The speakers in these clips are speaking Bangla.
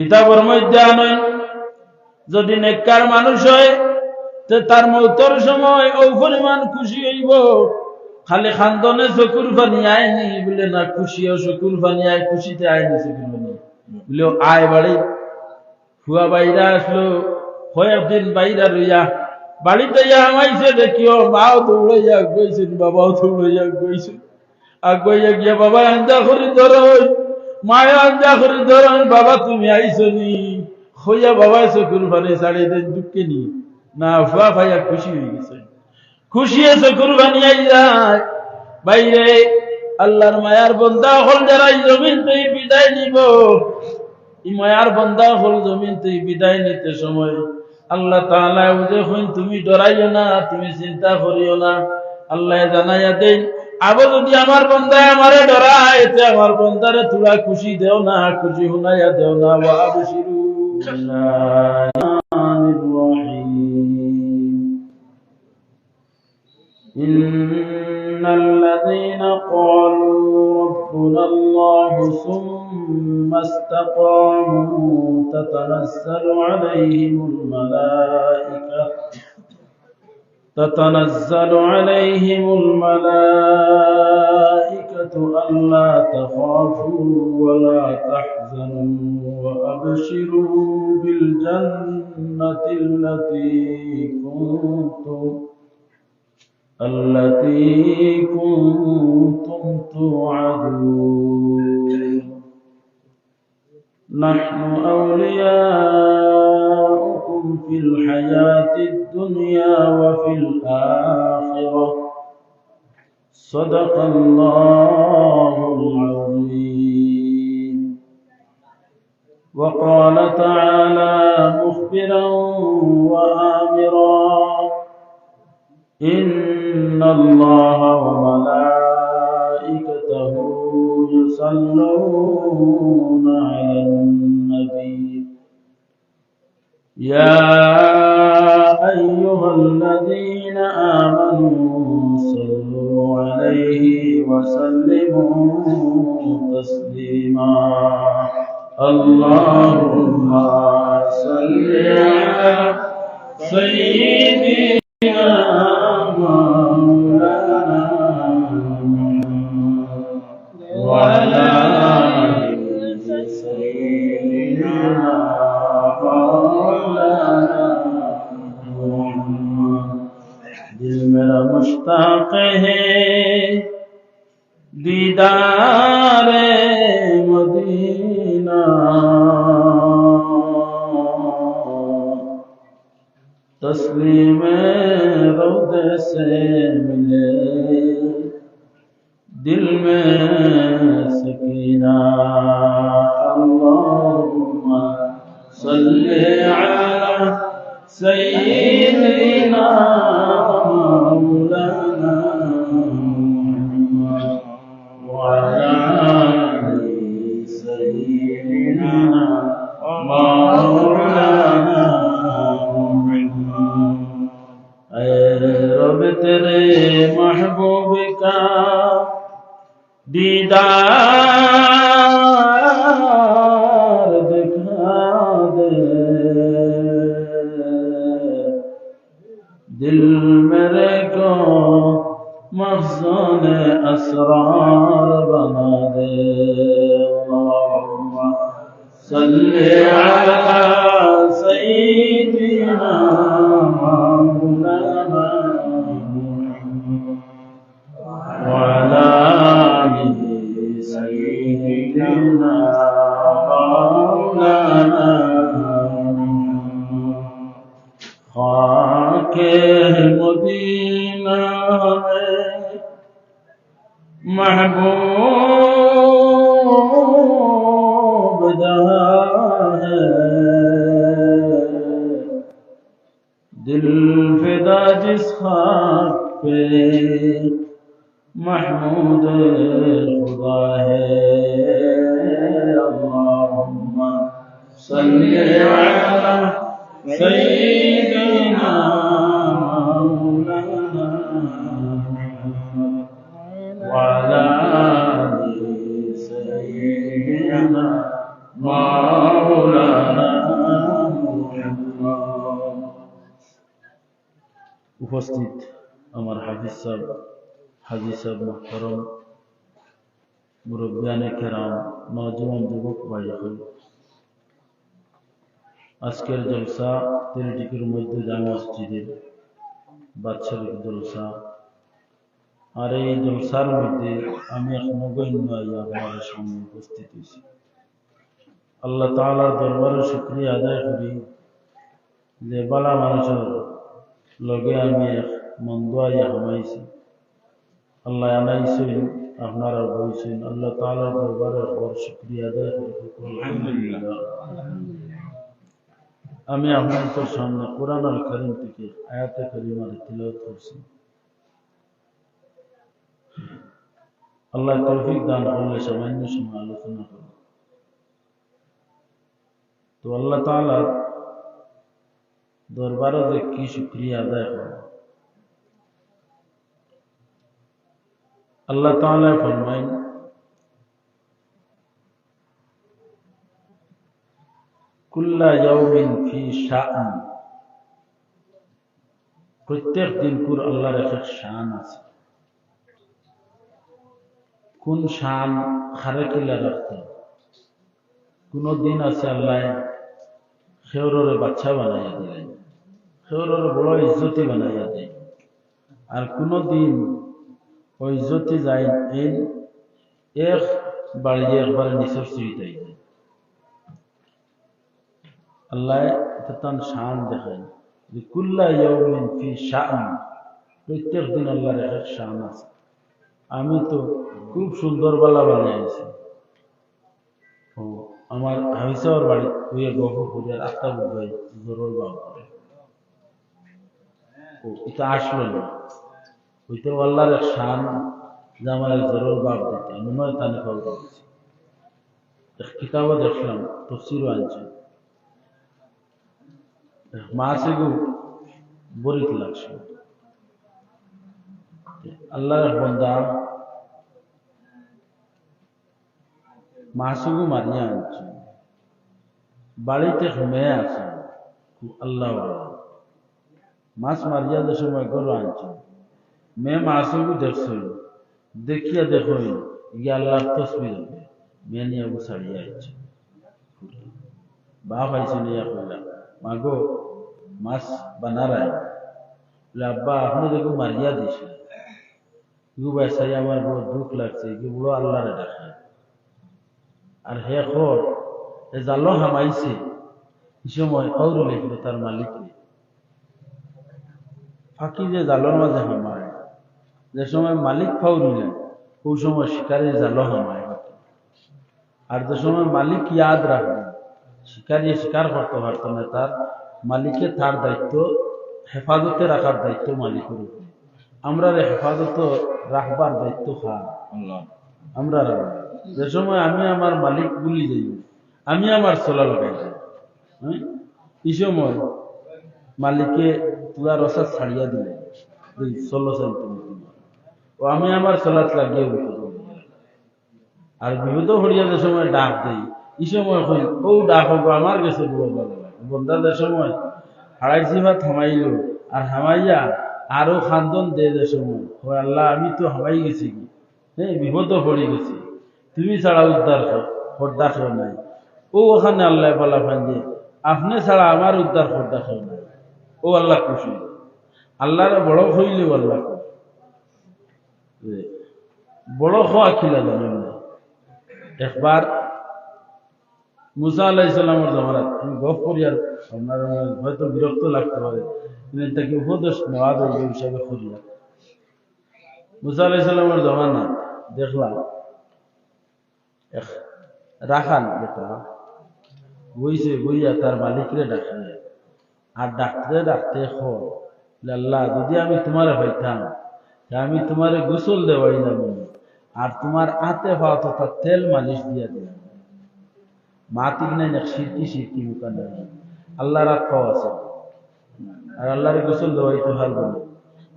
কিতাবের মধ্যে আনেন যদি নেককার মানুষ হয় তে তার মৌতের সময় ও পরিমাণ খুশি হইব খালি খান্দনে চকুর পানি আয়নি বলে না খুশি ও চকুর পানি আয় খুশিতে আয়নি চকুর পানি বলে আয় বাড়ি ফুয়া বাইরা আসলো কয়েকদিন বাইরা লইয়া বাড়িতে আমাইছে দেখিও মাও দৌড়াইয়া গইছেন বাবাও দৌড়াইয়া গইছেন আর গইয়া গিয়া বাবা আঞ্জা করে ধরো মায়া আঞ্জা করে ধরো বাবা তুমি আইছো নি হইয়া বাবা চকুর পানি ছাড়িয়ে দেন দুঃখে নি না ফুয়া ভাইয়া খুশি হয়ে গেছে খুশি আছে কুরবানি আই যায় বাইরে আল্লাহর মায়ার বান্দা হল যারা জমিন থেকে বিদায় নিব এই মায়ার বান্দা হল জমিন থেকে বিদায় নিতে সময় আল্লাহ তাআলা যখন তুমি ডরাইও না তুমি চিন্তা করিও না আল্লাহ জানাইয়া দেন আবার যদি আমার বান্দা আমারে ডরায় তে আমার বান্দারে তোরা খুশি দেও না খুশি হুনাইয়া দেও না ওয়া আবশিরু إن الذين قالوا ربنا الله ثم استقاموا تتنزل عليهم الملائكة ألا تخافوا ولا تحزنوا وأبشروا بالجنة التي كنتم توعدون نحن أولياؤكم في الحياة الدنيا وفي الآخرة صدق الله العظيم وقال تعالى مخبرا وآمرا إن الله وملائكته يصلون على النبي يا أيها الذين آمنوا صلوا عليه وسلموا تسليما اللهم صل على سيدنا وعلى سيدنا दिल मेरा मुश्ताक है दीदारे मदीना तस्लीम रौदे से मिले दिल में सकीना अल्लाहुम्मा सल्ली अला सय्यिदिना मौलाना वअला आलि सय्यिदिना मौलाना रब तेरे महबूब का दीदार दिखा दे दिल मेरे को मखज़ून असरार बना दे अल्लाहुम्मा सल्ली अला सय्यिदिना मौलाना वअला आलि सय्यिदिना मौलाना खाके मदीना में महबूब जहाँ है दिल फिदा जिस खाक पे महमूद खुदा है अल्लाहुम्मा सल्ली अला सय्यिदिना मौलाना वअला आलि सय्यिदिना मौलाना উপস্থিত আমার হাফিজ সাহেব, হাজি সাহেব মুহতারম, মুরব্বিয়ানে কেরাম, নওজওয়ান যুবক ভাই হল, আজকের জলসা তিরিটিকের মধ্যে জামে মসজিদের বাৎসরিক জলসা। আর এই জলসার মধ্যে আমি এক নগণ্য আপনাদের সামনে উপস্থিত হয়েছি। আল্লাহ তাআলার দরবারে শুকরিয়া আদায় করি যে বালা মানুষের লগে আমি এক মন্দ আইয়া হামাইছি। আল্লাহ আনাইছেন, আপনারা বলছেন, আল্লাহ তাআলার দরবারে বড় শুকরিয়া আদায় করি। আলহামদুলিল্লাহ। আমি আপনাদের সামনে কোরআন আল কারীম থেকে আয়াতে কারিমার তিলাওয়াত করছি। আল্লাহ তৌফিক দান করলে সামান্য সময় আলোচনা করব। তো আল্লাহ তাআলার দরবারে যে কি শুকরিয়া আদায় করব। আল্লাহ তাআলা ফরমায়, কুল্লা ইয়াউমিন ফি শাআন, প্রত্যেক দিন কুর আল্লাহর এক শান আছে। কোন শান খারাকিলা রাখতে, কোন দিন আছে আল্লাহ খেউররে বাচ্চা বানাইয়া দিলেন, খেউররে বড় ইজ্জতি বানাইয়া দেয়। আর কোন দিন ওই ইজ্জতি যায় এই এক বাড়িয়ে একবারে নিচের সিঁড়িটাই যায়। আল্লাহ তার শান দেখায় যে কুল্লা ইয়াউমিন ফি শাআন, প্রত্যেক দিন আল্লাহর এক শান আছে। আমি তো খুব সুন্দর বালা বানিয়েছি। ও আমার হাবিসার বাড়ি হইয়া গফুরের আত্মা বুঝাই জোরের বাপ করে। ও এটা আসলো না, ওইটা আল্লাহর এক শান যে আমার জোরের বাপ দিতে আমি নয় তানে খবর দিচ্ছি। এক কিতাবও দেখলাম, তফসিরও আনছে, মাসেগু বরিত লাগছে। আল্লাহর বান্দা মাসুগু মারিয়া আনছে, বাড়িতে মেয়ে আছে, আল্লাহ মাছ মারিয়া যে সময় গরু আনছে, মেয়ে মাসুগু দেখছে, দেখিয়া দেখো গিয়ে আল্লাহর তসবির হবে, মেয়ে নিয়ে ছাড়িয়ে আসছে। বাপ আইছে নিয়ে কইলাম, মাগো মাছ বানারায়, আব্বা আপনি দেখো মারিয়া দিছে। সাই আমার বড় দুঃখ লাগছে, কি বড় আল্লাহরে দেখা। আর হে খর জালো হামাইছে, এই সময় কৌর লেখলো তার মালিককে, ফাঁকি যে জালোর মাঝে হামায়, যে সময় মালিক ফাউরিলেন ওই সময় শিকারী জালো হামায়। আর যে সময় মালিক ইয়াদ রাখবেন, শিকারী শিকার করতে পারত না, তার মালিকে তার দায়িত্ব হেফাজতে রাখার দায়িত্ব মালিকের উপরে। আমরা হেফাজত রাখবার দায়িত্ব আমরা রাখব। যে সময় আমি আমার মালিক বলি যাই, আমি আমার চলা লাগাই যাই, এই সময় মালিকে তুলা রসা ছাড়িয়া দিলে চলো চাই তুমি, ও আমি আমার চলাত লাগিয়ে উঠে। আর বিপদ হরিয়া যে সময় ডাক দেই, এই সময় কই ও ডাক হবো আমার কাছে বড় ভালো লাগে। বন্ধাদের সময় হারাইছি বা থামাইল, আর হামাইয়া আরো খান্দন দে যে সময়, ও আল্লাহ আমি তো হামাই গেছি কি, হ্যাঁ বিপদ পড়ে গেছি, তুমি ছাড়া উদ্ধার খোর্দা খেয়ে নাই। ও ওখানে আল্লাহ বলা ফান যে আপনি ছাড়া আমার উদ্ধার খোর্দা খেয়ে নাই। ও আল্লাহ খুশি, আল্লাহরে বড় হইলে আল্লাহ বড় হওয়া খিলা জানেন না। একবার মুসা আলাইহিস সালামের জামানাত, আমি গপ করি আর আপনার হয়তো বিরক্ত লাগতে পারে, কিন্তু এটাকে উপদেশ নেওয়া দরকার হিসাবে করিয়া। মুসা আলাইহিস সালামের জামানাত দেখলাম এক রাখাল বেটা বইছে, বইয়া তার মালিকরে ডাকে, আর ডাকতে ডাকতে খর আল্লাহ যদি আমি তোমারে পাইতাম, আমি তোমারে গোসল দেওয়াই না, আর তোমার আতে পাওয়া তথা তেল মালিশ দিয়া দিলাম। মাতিক নাই না সিরকি সিরকি মুখান আল্লাহর আত্মাও আছে, আর আল্লাহরে গোসল দেওয়াই তো হার বলে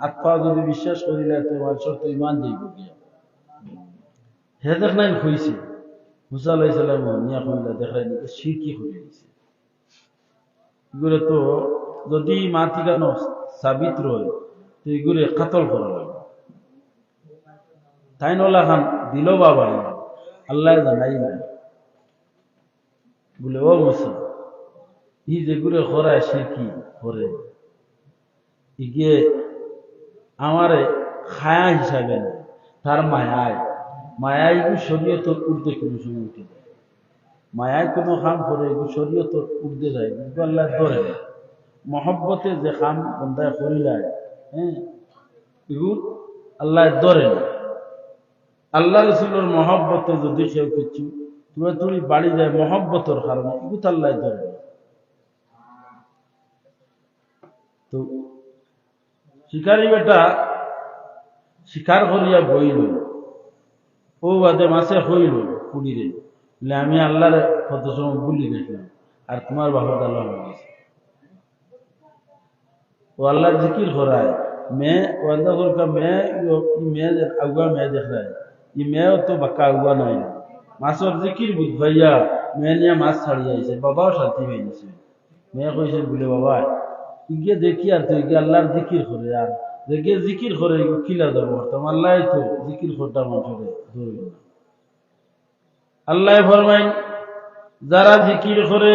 আত্মা যদি বিশ্বাস করিলে তোমার তো ইমান যাইব গিয়া। হে দেখ নাই হইছে মুসা আলাইহিস সালাম নিয়া কইলা দেখাই সিরকি হয়ে গেছে। এগুলো তো যদি মাতিকানো সাবিত রয়, তো এইগুলো কাতল করা লাগবে। তাই নলা খান দিল বাবা আল্লাহ জানাই না বলে ও মুসা ই যেগুলো করায় সে কি করে ইগে আমারে খায়া হিসাবে না তার মায়াই শরীয়তর উর্ধে কোনো সময় উঠে যায়। মায়ায় কোনো খাম করে এগুলো শরীয়তর উর্ধে যায় কিন্তু আল্লাহ ধরে মহব্বতে যে খাম বন্ধায় করি যায়, হ্যাঁ এগুলো আল্লাহ ধরে না। আল্লাহ রসুলের মহব্বতে যদি কেউ কিছু তুই বাড়ি যায় মহব্বতর কারণে এগুলো তো আল্লাহ ধরে না। তো শিকারী বেটা শিকার করিয়া বইল ও বাদে মাসে হইল কুড়িরে বলে আমি আল্লাহর কত সময় ভুলি গেছিলাম আর তোমার বাবা আল্লাহ গেছে। ও আল্লাহর জিকির করায় মেয়ে ওয়াদা করকা মেয়ে আগুয়া মেয়ে দেখ রায় ই মেয়েও তো বাক্কা আগুয়া নাই না মাছের জিকির বুঝ ভাইয়া মেয়ে নিয়ে মাছ ছাড়িয়ে আইছে বাবাও শান্তি হয়ে গেছে। মেয়ে কইছে বলে বাবা গিয়ে দেখি আর তুই গিয়ে আল্লাহর জিকির করে আর গিয়ে জিকির করে কিলা যাবো হতাম আল্লাহ তো জিকির করতাম ধরবে না। আল্লাহ ফরমাইন যারা জিকির করে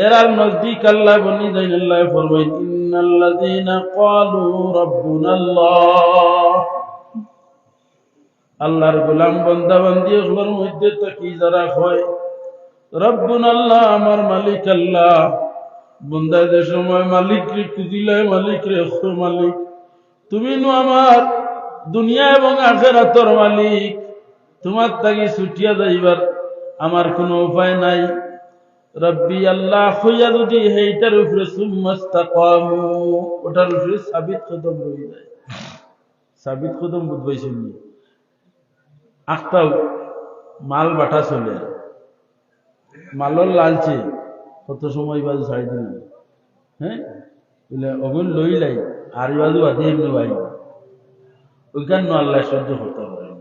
এরার নজদিক আল্লাহ বনি যাইন। আল্লাহ ফরমাইন ইন্নাল্লাযীনা ক্বালু রাব্বুনাল্লাহ আল্লাহর গোলাম বান্দা বান্দি ওগুলোর মধ্যে তাকি যারা হয় রাব্বুনাল্লাহ আমার মালিক আল্লাহ বন্দা যে সময় মালিক রে খুঁজিলে মালিক রে মালিক তুমি নো আমার দুনিয়া এবং আখিরাতের মালিক তোমার তাকে ছুটিয়া যাইবার আমার কোনো উপায় নাই। রব্বি আল্লাহ হইয়া যদি সেইটার উপরে সুম্মাস্তাকামু ওটার উপরে সাবিত কদম রয়ে যায়। সাবিত কদম বুঝবাইছেন আখটাও মাল বাটা চলে মালর লালচে কত সময় বাজু ছাড়ি দিল, হ্যাঁ বলে অগুন লই লাই আর বাজু বাদে এমনি ভাই ওইখান আল্লাহ সহ্য করতে পারে না।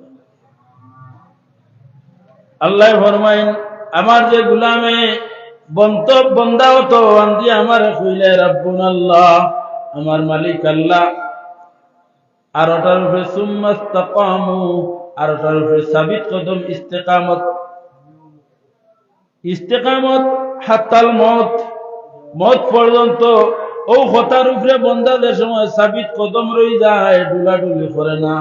আল্লাহ ফরমাইন আমার যে গুলামে বন্দা হতো আন্দি আমার কইলে রাব্বুনাল্লাহ আমার মালিক আল্লাহ আর ওটার উপরে সুম্মাস্তাকামু আর ওটার উপরে সাবিত কদম ইস্তেকামত হাত্তাল মত পর্যন্ত ও কথার উপরে বন্দাদের সময় সাবিত কদম রই যায় ডুলাডুলি করে না।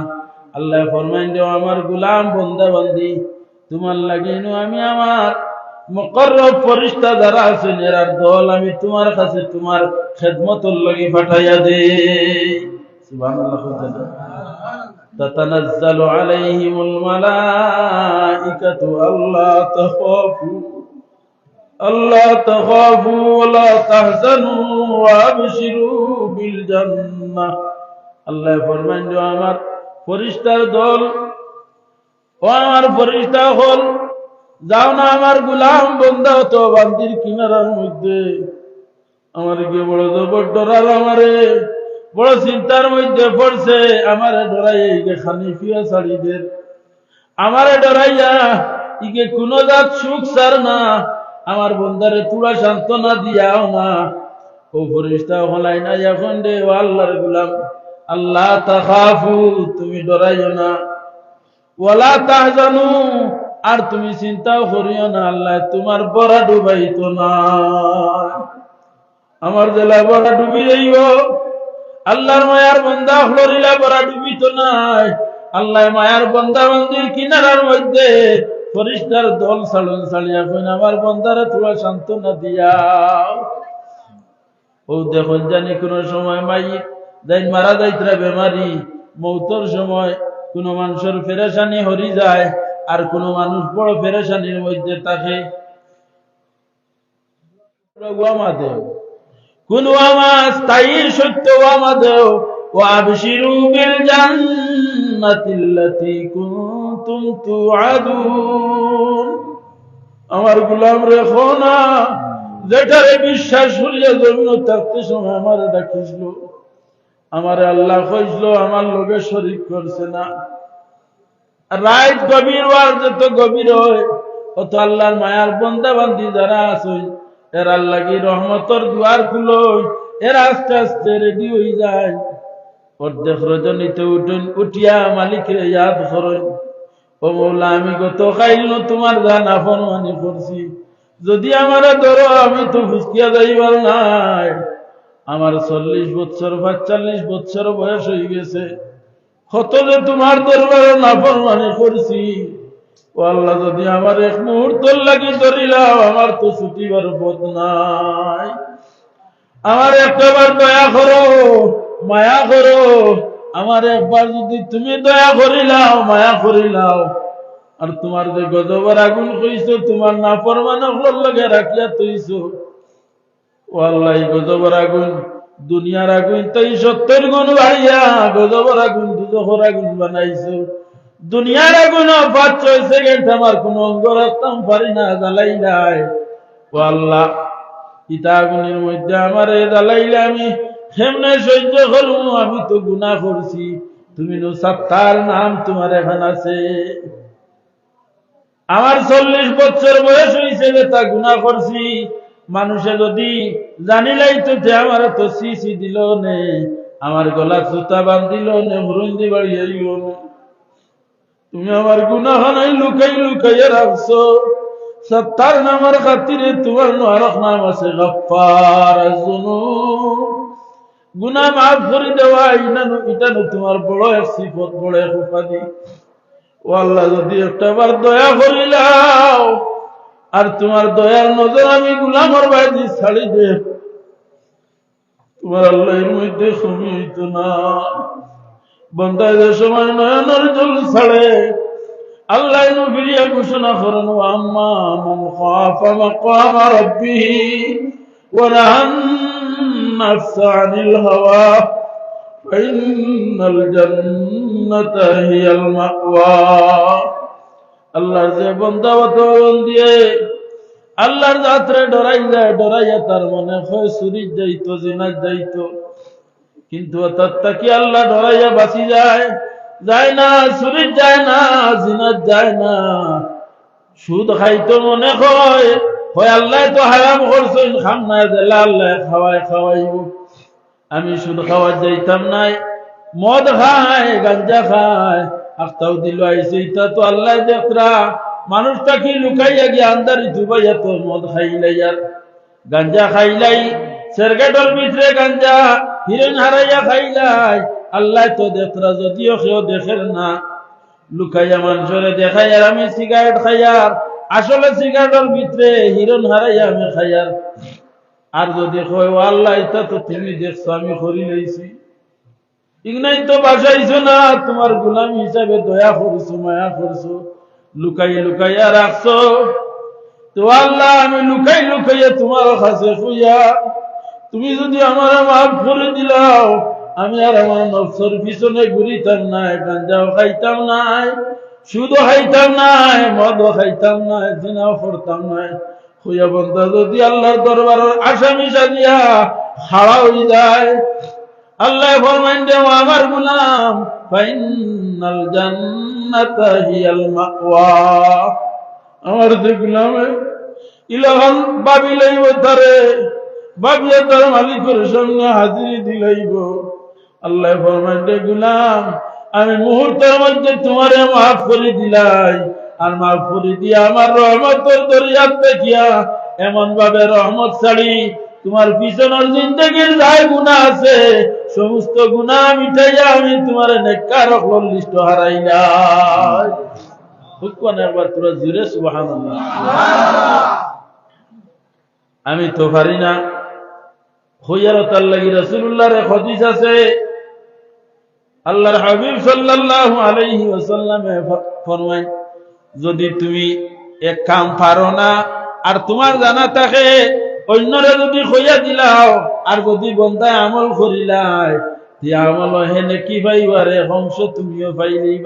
আল্লাহ ফরমাইন দেও আমার গুলাম বন্দা বান্দি তোমার লাগেনো আমি আমার মুকররব ফেরেশতা যারা আছেন এরার দল আমি তোমার কাছে তোমার খেদমতের লাগি পাঠাইয়া দেই। সুবহানাল্লাহ। তাতানাজ্জালু আলাইহিমুল মালাইকাতু আল্লাহ তাখাফু ওয়া লা তাহজানু ওয়া আবশিরু বিল জান্নাহ। আল্লাহ ফরমান যে আমার ফেরেশতার দল ও আমার ফেরেশতা হল যাও না আমার গোলাম বান্দা তো বান্দির কিনারার মধ্যে আমার গিয়ে বড় জবর ডরাল আমারে বড় চিন্তার মধ্যে পড়ছে আমারে ডরাই খানিফিয়া ছাড়িদের আমারে ডরাইয়া ইকে কোন জাত সুখ সার না আমার বন্দারে তুড়া সান্ত্বনা দিয়াও না। ও ফেরেশতা হলাই না এখন রে ও আল্লাহর গোলাম আল্লাহ তাখাফু তুমি ডরাইও না ওয়ালা তাহজানু আর তুমি চিন্তাও করিও না আল্লাহ তোমার বড়া ডুবাইতো না আমার জেলা বড়া ডুবি যাইব আল্লাহর মায়ার বন্দা হলরিলা বড়া ডুবিত নাই। আল্লাহ মায়ার বন্দা বান্দির কিনারার মধ্যে ফেরেশতার দল ছাড়িয়া কইন আমার বন্দারে তোরা সান্ত্বনা দিয়াও। ও দেখুন জানি কোন সময় মাইক যাই মারা যাইতরা বেমারি মৌতর সময় কোন মানুষের পেরেশানি হরি যায় আর কোন মানুষ বড় পেরেশানির মধ্যে থাকে কোন আমার স্থায়ী সত্য আমাদের ও আবশিরু বিল জান্নাতিল্লাতী কুনতুম তুআদুন আমার গোলাম রেখো না যেটারে বিশ্বাস করিয়া জমিন থাকতে সময় আমার ডাকিছিল আমার আল্লাহ কইছিল আমার লগে শরীক করছে না। রাত গভীর আর যত গভীর হয় অত আল্লাহর মায়ার বন্দা বান্দি যারা আছে এর আল্লাহ কি রহমতর দুয়ার খুলো এর আস্তে আস্তে রেডি হয়ে যায় অর্ধেক রজনীতে উঠুন, উঠিয়া মালিকরে ইয়াদ করেন, ও মৌলা আমি গত খাইল তোমার জানা ফরমানি করছি, যদি আমারে ধরো আমি তো ফুসকিয়া যাইবার নাই। আমার 40 বছর 45 বছর বয়স হয়ে গেছে, কত যে তোমার দরবারে নাফরমানি করছি। ও আল্লাহ, যদি আমার এক মুহূর্ত লাগি ধরিলাও, আমার তো ছুটিবার পথ নাই। আমার একবার দয়া করো, মায়া করো। আমার একবার যদি তুমি দয়া করিলাও, মায়া করিলাও, আর তোমার যে গজবের আগুন কইছো, তোমার নাফরমানের লগে রাখিয়া তৈছো, ও আল্লাহ, এই গজবের আগুন দুনিয়ার আগুন তাই 70 গুণ বাড়িয়া গজবের আগুন দুজখের আগুন বানাইছো। দুনিয়ার আগুন 5-6 সেকেন্ড আমার কোন অঙ্গ রাখতাম পারি না, জ্বালাই নাই। ও আল্লাহ, ইতা আগুনের মধ্যে আমার জ্বালাইলে আমি কেমনে সহ্য করবো? আমি তো গুনাহ করছি, তুমি নো সাত্তার নাম তোমার এখন আছে। আমার 40 বছর বয়স হয়েছে, তা গুনাহ করছি। মানুষে যদি জানিলাই তো যে আমার তো সিসি দিল নে, আমার গলা সুতা বান্ধিল নে, মুরুন্দি বাড়িয়ে তুমি আমার গুনাহ নাই লুকাই লুকাইয়া রাখছো। সত্তার নামের খাতিরে তোমার আরেক নাম আছে গফফার যুনুব, গুনাহ মাফ করে দেওয়া। এটা তোমার বড় এক সিফত, বড় এক উপাধি। ও আল্লাহ, যদি একটাবার দয়া করিলাও, আর তোমার দয়ার নজর আমি গুলামর বাইরে ছাড়ি দে, তোমার আল্লাহর মধ্যে কমি হইতো না। বন্দায় যে সময় নয়নের জল ছাড়ে, আল্লাহ ফিরিয়া ঘোষণা করেন, আম্মা মান খাফা মাকামা রাব্বিহি ওয়া নাহান নাফসা আনিল হাওয়া ফাইন্নাল জান্নাতা হিয়াল মাওয়া। আল্লাহর যে বান্দা দিয়ে আল্লাহর যাত্রে ডরাই যায়, ডরাইয়া তার মনে হয় চুরির যাইতো, জিনার যাইতো, কিন্তু অর্থাৎ কি আল্লাহ ডরাইয়া বাঁচি যায়, যায় না, চুরির যায় না, জিনার যায় না। সুদ খাইতো মনে হয় আল্লাহ তো হারাম করছো, খাম না দিলে আল্লাহ খাওয়াইব। আমি সুদ খাওয়া যাইতাম নাই, মদ খায়, গাঞ্জা খায়, আখতাও দিল আইছে, ইটা তো আল্লাহ দেখরা। মানুষটা কি লুকাইয়া গিয়ে আন্দারি ডুবাইয়া তো মদ খাইলাই আর গাঞ্জা খাইলাই, সেরগেটর ভিতরে গাঞ্জা হিরেন হারাইয়া খাইলাই, আল্লাহ তো দেখরা। যদিও কেউ দেখের না, লুকাইয়া মানুষরে দেখাই আর আমি সিগারেট খাইয়ার, আসলে সিগারেটের ভিতরে হিরণ হারাইয়া আমি খাইয়ার। আর যদি কয় ও আল্লাহ, এটা তো তুমি দেখছো, আমি করি লইছি, ইগনাই তো বাসাইছো না, তোমার গোলাম হিসাবে দয়া করছো, মায়া করছো, লুকাইয়া লুকাইয়া রাখছো। তো আল্লাহ, আমি লুকাই লুকাইয়া তোমার কাছে খুইয়া, তুমি যদি আমার মাফ করে দিলাও, আমি আর আমার নফসের পিছনে ঘুরিতাম নাই, গাঞ্জাও খাইতাম নাই, সুদও খাইতাম নাই, মদও খাইতাম নাই, জিনাও করতাম নাই। খুইয়া বন্ধা যদি আল্লাহর দরবারের আসামি সাজিয়া খাড়া হয়ে যায়, আল্লাহ ফরমান দেও আমার গোলাম, ফাইনাল জান্নাতা হিয়াল মাওয়া। আমার যে গোলামে ইলাহান ভাবি লইব, তারে ভাবিয়া তার মালিকের সঙ্গে হাজিরি দিলাইব। আল্লাহ ফরমান দে গোলাম, আমি মুহূর্তের মধ্যে তোমারে মাফ করে দিলাই, আর মাফ করে দিয়া আমার রহমতের দরিয়াত দেখিয়া এমন ভাবে রহমত ছাড়ি তোমার পিছনের জিন্দেগির যাই গুনাহ আছে, সমস্ত গুনাহ মিটাইয়া আমি তোমার নেককার লিস্ট হারাইলাই। হুকুন একবার তোরা জুড়ে সুবহানাল্লাহ। আমি তো পারি না। খুইয়ারতার লাগি রাসূলুল্লাহর হাদিস আছে, আল্লাহর হাবিব সাল্লাল্লাহু আলাইহি ওয়াসাল্লামে ফরমায়, যদি তুমি এক কাম পারো না আর তোমার জানা থাকে, অন্যরে যদি কইয়া দিলাও, আর যদি বন্দায় আমল করিলাই, তে আমল হেনে কি পাইবারে, হংস তুমিও পাইলেই।